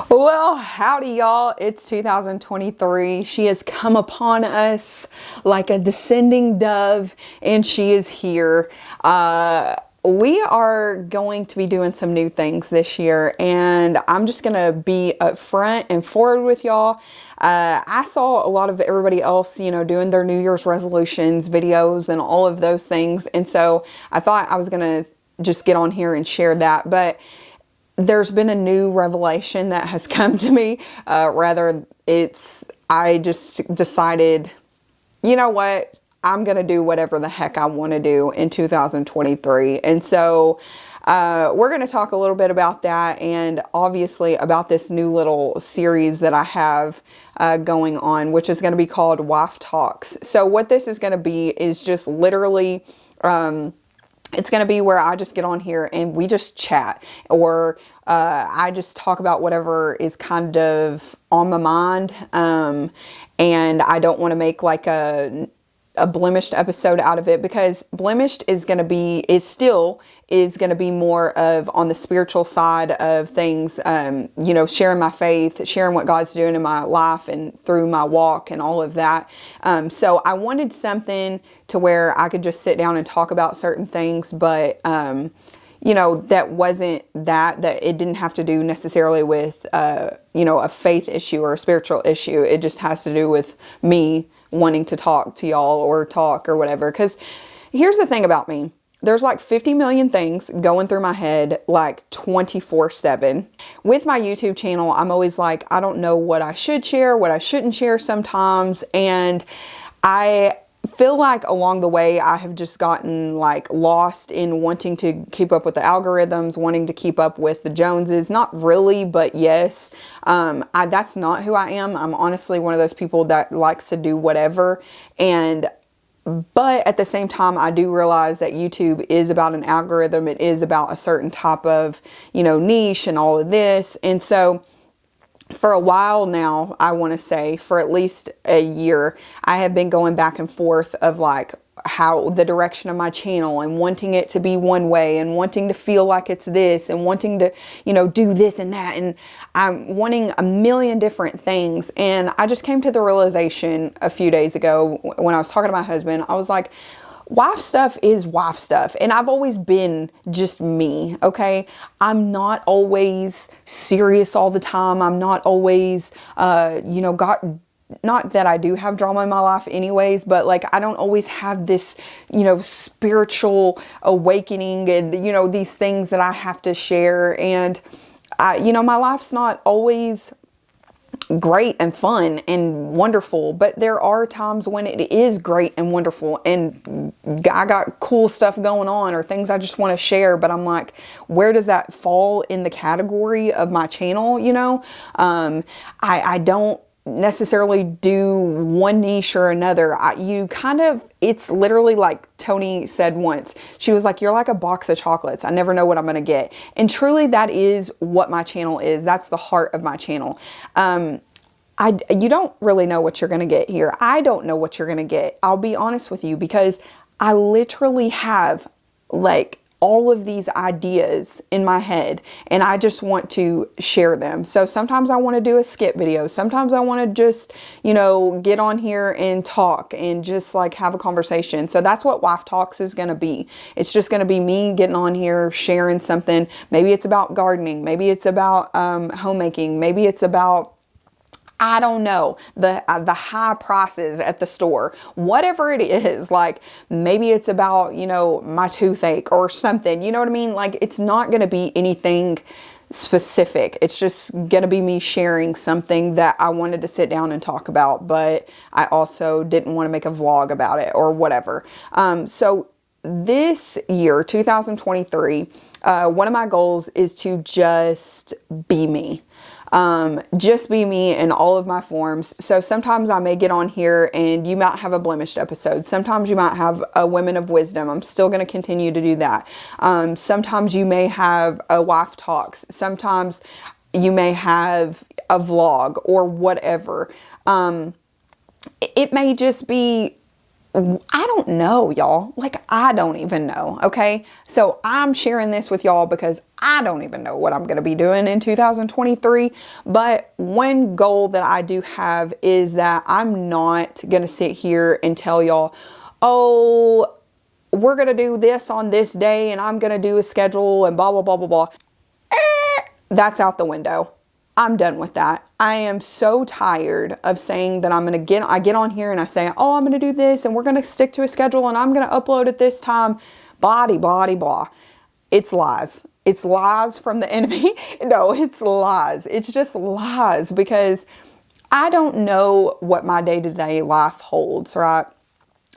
Well, howdy y'all. It's 2023. She has come upon us like a descending dove and she is here. We are going to be doing some new things this year and I'm just going to be upfront and forward with y'all. I saw a lot of everybody else, doing their New Year's resolutions videos and all of those things. And so I thought I was going to just get on here and share that. But there's been a new revelation that has come to me. I just decided, you know what? I'm going to do whatever the heck I want to do in 2023. And so we're going to talk a little bit about that and obviously about this new little series that I have going on, which is going to be called Wife Talks. So what this is going to be is just literally it's going to be where I just get on here and we just chat, or I just talk about whatever is kind of on my mind. And I don't want to make like a blemished episode out of it, because blemished is still going to be more of on the spiritual side of things, sharing my faith, sharing what God's doing in my life and through my walk and all of that. So I wanted something to where I could just sit down and talk about certain things, but that wasn't that it didn't have to do necessarily with, a faith issue or a spiritual issue. It just has to do with me wanting to talk to y'all or talk or whatever. Because here's the thing about me. There's like 50 million things going through my head like 24/7. With my YouTube channel, I'm always like, I don't know what I should share, what I shouldn't share sometimes. And I feel like along the way I have just gotten like lost in wanting to keep up with the algorithms, wanting to keep up with the Joneses. Not really, but yes. That's not who I am. I'm honestly one of those people that likes to do whatever. But at the same time, I do realize that YouTube is about an algorithm. It is about a certain type of, niche and all of this. And so for a while now, I want to say for at least a year, I have been going back and forth of like how the direction of my channel and wanting it to be one way and wanting to feel like it's this and wanting to, do this and that. And I'm wanting a million different things. And I just came to the realization a few days ago when I was talking to my husband. I was like, wife stuff is wife stuff. And I've always been just me. Okay. I'm not always serious all the time. I'm not always, not that I do have drama in my life anyways, but like, I don't always have this, spiritual awakening and, these things that I have to share. And my life's not always great and fun and wonderful, but there are times when it is great and wonderful and I got cool stuff going on or things I just want to share, but I'm like, where does that fall in the category of my channel? I don't necessarily do one niche or another. It's literally like Tony said once. She was like, you're like a box of chocolates. I never know what I'm going to get. And truly that is what my channel is. That's the heart of my channel. You don't really know what you're going to get here. I don't know what you're going to get. I'll be honest with you, because I literally have like all of these ideas in my head and I just want to share them. So sometimes I want to do a skit video. Sometimes I want to just, get on here and talk and just like have a conversation. So that's what Wife Talks is going to be. It's just going to be me getting on here, sharing something. Maybe it's about gardening. Maybe it's about homemaking. Maybe it's about, I don't know, the high prices at the store, whatever it is. Like maybe it's about, my toothache or something, you know what I mean? Like it's not going to be anything specific. It's just going to be me sharing something that I wanted to sit down and talk about, but I also didn't want to make a vlog about it or whatever. So this year, 2023, one of my goals is to just be me. Just be me in all of my forms. So sometimes I may get on here and you might have a blemished episode. Sometimes you might have a Women of Wisdom. I'm still going to continue to do that. Sometimes you may have a Wife Talks. Sometimes you may have a vlog or whatever. It may just be I don't know, y'all. Like, I don't even know, okay? So I'm sharing this with y'all because I don't even know what I'm going to be doing in 2023. But one goal that I do have is that I'm not going to sit here and tell y'all, oh, we're going to do this on this day and I'm going to do a schedule and blah, blah, blah, blah, blah. That's out the window. I'm done with that. I am so tired of saying that I get on here and I say, oh, I'm going to do this and we're going to stick to a schedule and I'm going to upload at this time. Blah, blah, blah. It's lies. It's lies from the enemy. No, it's lies. It's just lies because I don't know what my day-to-day life holds, right?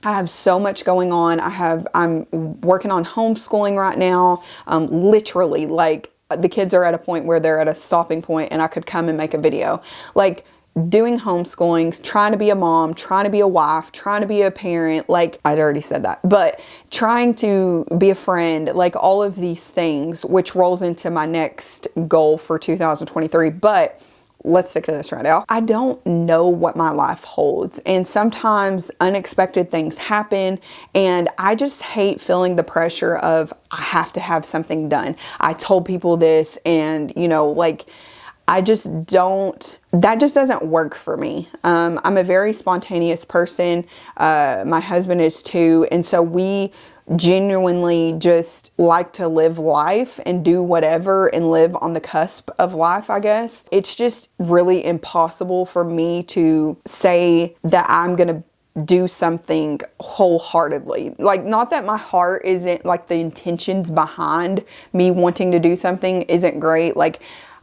I have so much going on. I'm working on homeschooling right now. Literally, like, the kids are at a point where they're at a stopping point and I could come and make a video. Like, doing homeschooling, trying to be a mom, trying to be a wife, trying to be a parent. Like, I'd already said that, but trying to be a friend, like all of these things, which rolls into my next goal for 2023. But let's stick to this right now. I don't know what my life holds. And sometimes unexpected things happen. And I just hate feeling the pressure of, I have to have something done. I told people this and, you know, like, I just don't, that just doesn't work for me. I'm a very spontaneous person. My husband is too. And so we genuinely just like to live life and do whatever and live on the cusp of life, I guess. It's just really impossible for me to say that I'm going to do something wholeheartedly. Like, not that my heart isn't, like, the intentions behind me wanting to do something isn't great. Like,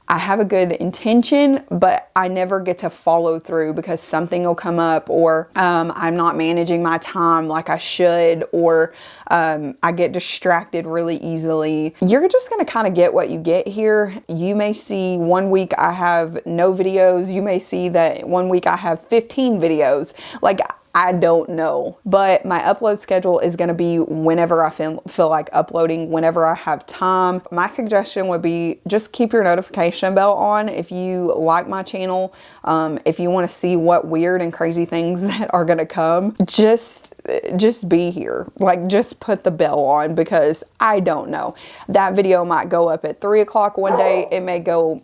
I have a good intention, but I never get to follow through because something will come up, or I'm not managing my time like I should, or I get distracted really easily. You're just going to kind of get what you get here. You may see one week I have no videos. You may see that one week I have 15 videos. Like, I don't know, but my upload schedule is going to be whenever I feel like uploading, whenever I have time. My suggestion would be just keep your notification bell on if you like my channel. If you want to see what weird and crazy things that are going to come, just be here. Like, just put the bell on, because I don't know. That video might go up at 3 o'clock one day. It may go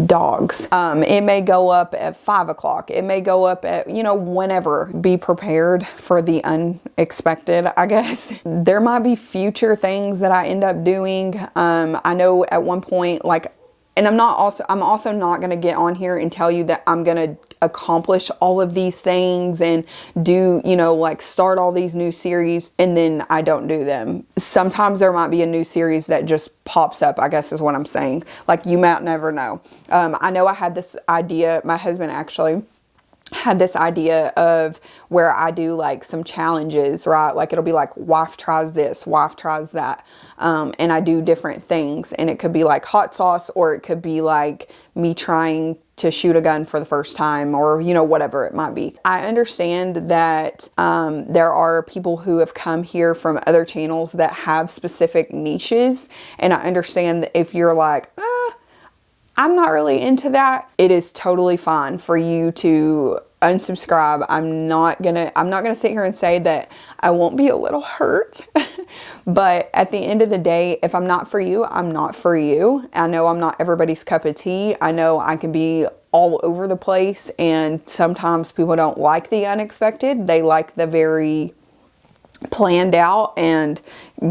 dogs. It may go up at 5 o'clock. It may go up at, you know, whenever. Be prepared for the unexpected, I guess. There might be future things that I end up doing. I know at one point, like, and I'm also not going to get on here and tell you that I'm going to accomplish all of these things and do, you know, like, start all these new series and then I don't do them. Sometimes there might be a new series that just pops up, I guess is what I'm saying. Like, you might never know. I know I had this idea, my husband actually had this idea of where I do like some challenges, right? Like, it'll be like, wife tries this, wife tries that. And I do different things, and it could be like hot sauce, or it could be like me trying to shoot a gun for the first time, or, you know, whatever it might be. I understand that there are people who have come here from other channels that have specific niches. And I understand that if you're like, I'm not really into that, it is totally fine for you to unsubscribe. I'm not gonna sit here and say that I won't be a little hurt. But at the end of the day, if I'm not for you, I'm not for you. I know I'm not everybody's cup of tea. I know I can be all over the place, and sometimes people don't like the unexpected. They like the very planned out and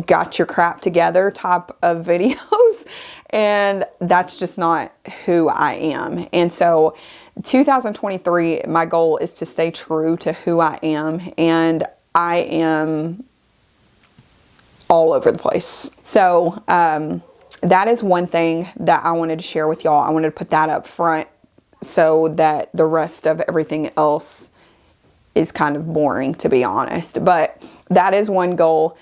got your crap together type of videos. And that's just not who I am. And so 2023, my goal is to stay true to who I am. And I am all over the place. So that is one thing that I wanted to share with y'all. I wanted to put that up front so that the rest of everything else is kind of boring, to be honest. But that is one goal,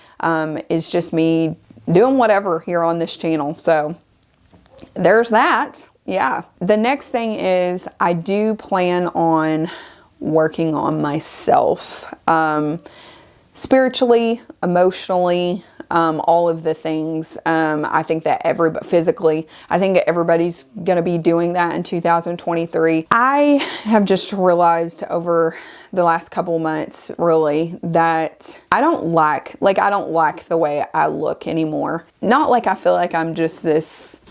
is just me doing whatever here on this channel. So there's that. Yeah. The next thing is I do plan on working on myself. spiritually, emotionally, all of the things. I think that physically, I think everybody's going to be doing that in 2023. I have just realized over the last couple months, really, that I don't like the way I look anymore. Not like I feel like I'm just this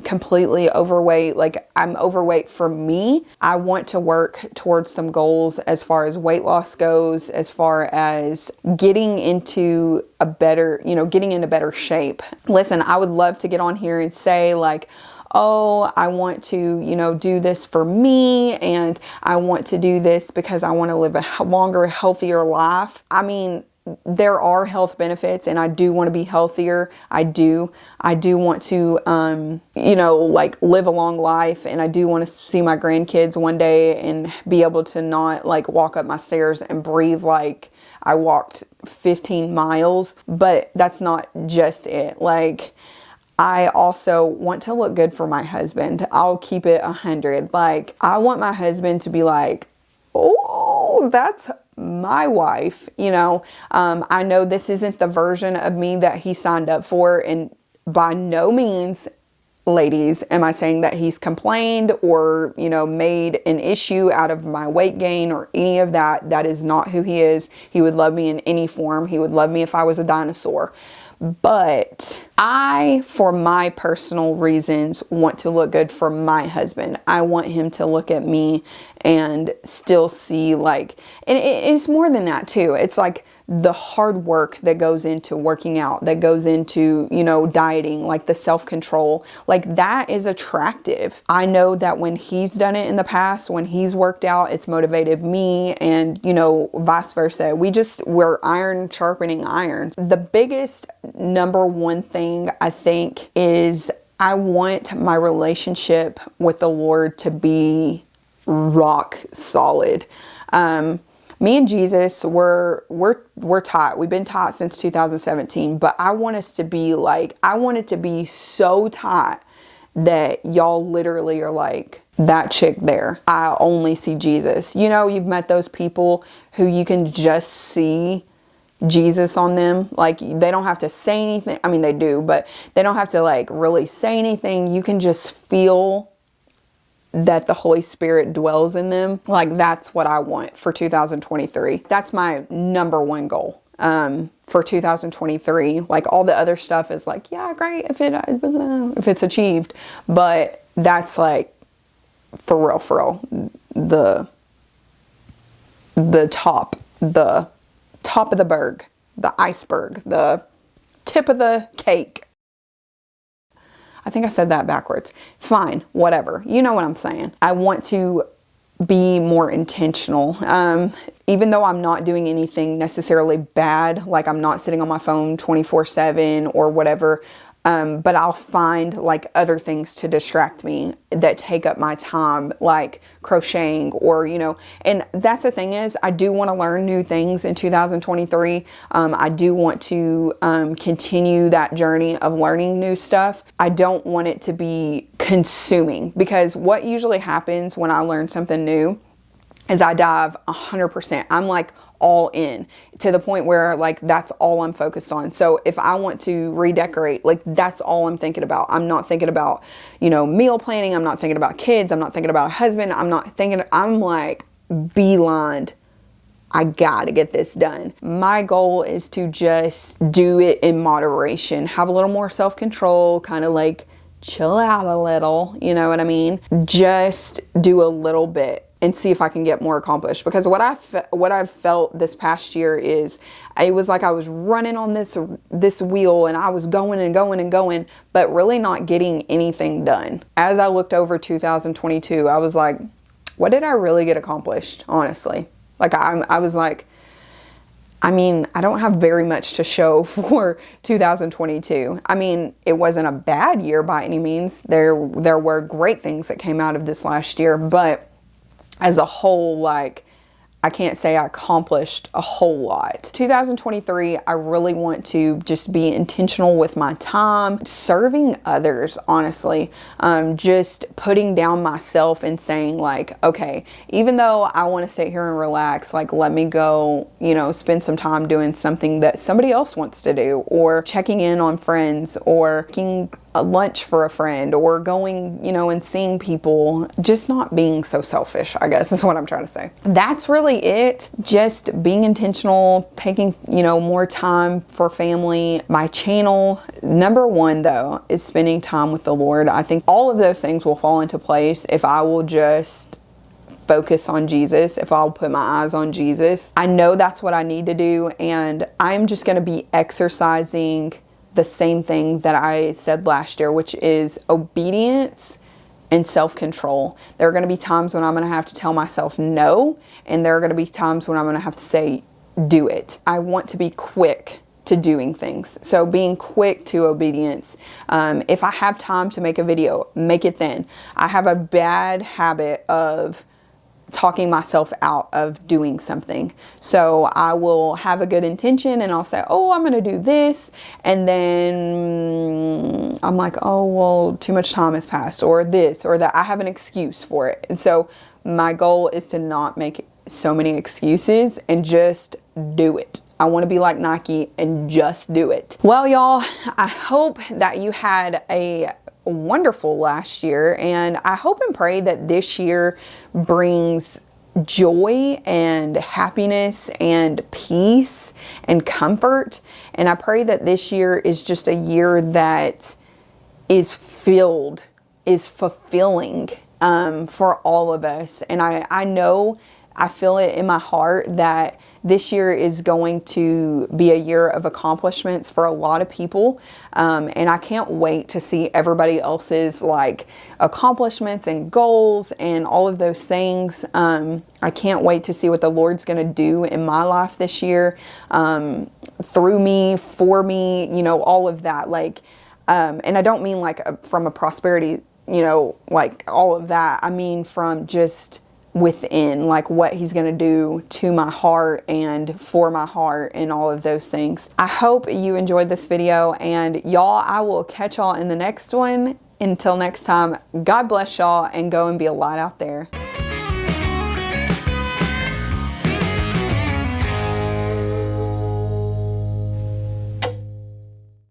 completely overweight. Like, I'm overweight for me. I want to work towards some goals as far as weight loss goes, as far as getting into better shape. Listen, I would love to get on here and say like, oh, I want to, do this for me, and I want to do this because I want to live a longer, healthier life. I mean, there are health benefits, and I do want to be healthier. I do want to, live a long life, and I do want to see my grandkids one day and be able to not like walk up my stairs and breathe like I walked 15 miles. But that's not just it. Like, I also want to look good for my husband. I'll keep it 100. Like, I want my husband to be like, oh, that's my wife. I know this isn't the version of me that he signed up for. And by no means, ladies, am I saying that he's complained or, made an issue out of my weight gain or any of that. That is not who he is. He would love me in any form. He would love me if I was a dinosaur. But I, for my personal reasons, want to look good for my husband. I want him to look at me and still see and it's more than that too. It's like the hard work that goes into working out, that goes into, dieting, like the self-control, like that is attractive. I know that when he's done it in the past, when he's worked out, it's motivated me, and, vice versa. We're iron sharpening iron. The biggest number one thing I think is I want my relationship with the Lord to be rock solid. Me and Jesus, we're taught. We've been taught since 2017, but I want us to be I want it to be so tight that y'all literally are like, that chick there, I only see Jesus. You've met those people who you can just see Jesus on them. Like, they don't have to say anything. I mean, they do, but they don't have to really say anything. You can just feel that the Holy Spirit dwells in them. Like, that's what I want for 2023. That's my number one goal for 2023. Like, all the other stuff is yeah, great if it's achieved, but that's for real, the top of the berg, the iceberg, the tip of the cake. I think I said that backwards. Fine, whatever. You know what I'm saying. I want to be more intentional. Even though I'm not doing anything necessarily bad, like I'm not sitting on my phone 24/7 or whatever, but I'll find other things to distract me that take up my time, like crocheting or, and that's the thing is, I do want to learn new things in 2023. I do want to continue that journey of learning new stuff. I don't want it to be consuming, because what usually happens when I learn something new is I dive 100%. I'm all in to the point where that's all I'm focused on. So if I want to redecorate, that's all I'm thinking about. I'm not thinking about, meal planning. I'm not thinking about kids. I'm not thinking about a husband. I'm beelined. I gotta get this done. My goal is to just do it in moderation, have a little more self-control, kind of chill out a little, you know what I mean? Just do a little bit and see if I can get more accomplished. Because what I've felt this past year is, it was like I was running on this wheel, and I was going and going and going, but really not getting anything done. As I looked over 2022, I was like, what did I really get accomplished, honestly? I was like, I mean, I don't have very much to show for 2022. I mean, it wasn't a bad year by any means. There were great things that came out of this last year, but as a whole, I can't say I accomplished a whole lot. 2023, I really want to just be intentional with my time, serving others, honestly. Just putting down myself and saying like, okay, even though I want to sit here and relax, like let me go, you know, spend some time doing something that somebody else wants to do, or checking in on friends, or making a lunch for a friend, or going, you know, and seeing people. Just not being so selfish, I guess is what I'm trying to say. That's really it. Just being intentional, taking, you know, more time for family. My channel, number one though, is spending time with the Lord. I think all of those things will fall into place if I will just focus on Jesus, if I'll put my eyes on Jesus. I know that's what I need to do, and I'm just going to be exercising the same thing that I said last year, which is obedience and self-control. There are going to be times when I'm going to have to tell myself no, and there are going to be times when I'm going to have to say do it. I want to be quick to doing things. So being quick to obedience. If I have time to make a video, make it then. I have a bad habit of talking myself out of doing something. So I will have a good intention and I'll say, oh, I'm going to do this. And then I'm like, oh, well, too much time has passed, or this or that. I have an excuse for it. And so my goal is to not make so many excuses and just do it. I want to be like Nike and just do it. Well, y'all, I hope that you had a wonderful last year, and I hope and pray that this year brings joy and happiness and peace and comfort. And I pray that this year is just a year that is filled, is fulfilling for all of us. And I know, I feel it in my heart that this year is going to be a year of accomplishments for a lot of people. And I can't wait to see everybody else's like accomplishments and goals and all of those things. I can't wait to see what the Lord's going to do in my life this year, through me, for me, you know, all of that. Like, and I don't mean like from a prosperity, you know, like all of that. I mean from just within, like what he's going to do to my heart and for my heart and all of those things. I hope you enjoyed this video, and y'all, I will catch y'all in the next one. Until next time, God bless y'all, and go and be a light out there.